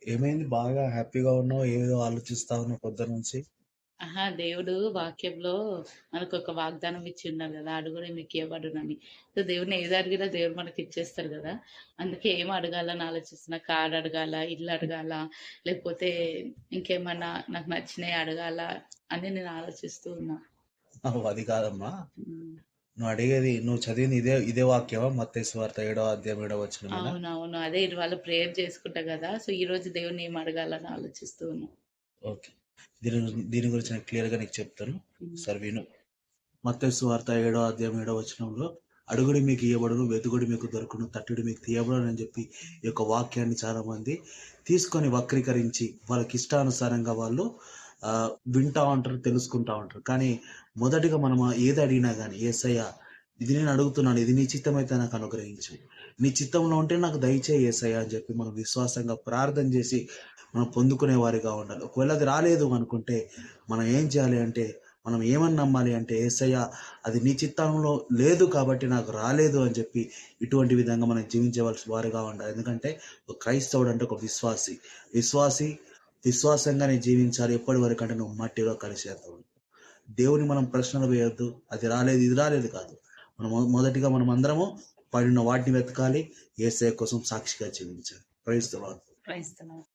ఏమైంది బాగా హ్యాపీగా ఉన్నావు? ఏదో ఆలోచిస్తా ఉన్నావు పొద్దున్నుంచి? దేవుడు వాక్యంలో మనకొక వాగ్దానం ఇచ్చిండారు గదా! అడుగుడి మీకియ్యబడునని. సో, దేవుడిని ఏది అడిగినా దేవుడు మనకిచ్చేస్తాడు గదా! అందుకే ఏం అడగాలని ఆలోచిస్తున్నా. కార్ అడగాలా? ఇల్లు అడగాలా? లేకపోతే ఇంకేమన్నా నాకు నచ్చినయి అడగాలా? అని నేను ఆలోచిస్తూ ఉన్నా. అది కాదమ్మా. హ్మ్. నువ్వు చదివింది ఇదే వాక్యమా? మత్తయి సువార్త 7వ అధ్యాయం 7వ వచనమేనా? అవునవును. అదే ఇవాళ ప్రేయర్ చేసుకుంటా గదా! సో, ఈరోజు దేవుడిని ఏం అడగాలని ఆలోచిస్తూ ఉన్నా. ఓకే. దీని గురించి నేను క్లియర్‌గా నీకు చెప్తాను. హ్మ్. సరే విను. మత్తయి సువార్త 7వ అధ్యాయం 7వ వచనంలో అడుగుడి మీకు ఇయ్యబడును, వెతుకుడి మీకు దొరుకును, తట్టుడి మీకు తీయబడును అని చెప్పి ఈ యొక్క వాక్యాన్ని చాలామంది తీసుకొని వక్రీకరించి వాళ్ళకి ఇష్టానుసారంగా వాళ్ళు వింటా ఉంటారు, తెలుసుకుంటా ఉంటారు. కానీ మొదటిగా మనం ఏది అడిగినా గానీ యేసయ్య ఇది నేను అడుగుతున్నాను, ఇది నీ చిత్తమైతే నాకు అనుగ్రహించు. నీ చిత్తంలో ఉంటే నాకు దయచేయి యేసయ్య అని చెప్పి మనం విశ్వాసంగా ప్రార్థన చేసి మనం పొందుకునే వారిగా ఉండాలి. ఒకవేళ అది రాలేదు అనుకుంటే మనం ఏం చేయాలి అంటే మనం ఏమని నమ్మాలి అంటే యేసయ్య అది నీ చిత్తంలో లేదు కాబట్టి నాకు రాలేదు అని చెప్పి ఇటువంటి విధంగా మనం జీవించవలసిన వారిగా ఉండాలి. ఎందుకంటే ఒక క్రైస్తవుడు అంటే ఒక విశ్వాసి. విశ్వాసి విశ్వాసంగానే జీవించాలి. ఎప్పటి వరకు అంటే నువ్వు మట్టిలో కలిసేంత వరకు. దేవుని మనం ప్రశ్నలు వేయొద్దు. అది రాలేదు, ఇది రాలేదు కాదు. మనం మొదటిగా మనం అందరము పడిన వాటిని వెతకాలి. యేసయ్య కోసం సాక్షిగా జీవించాలి. Praise the lord. Praise the lord.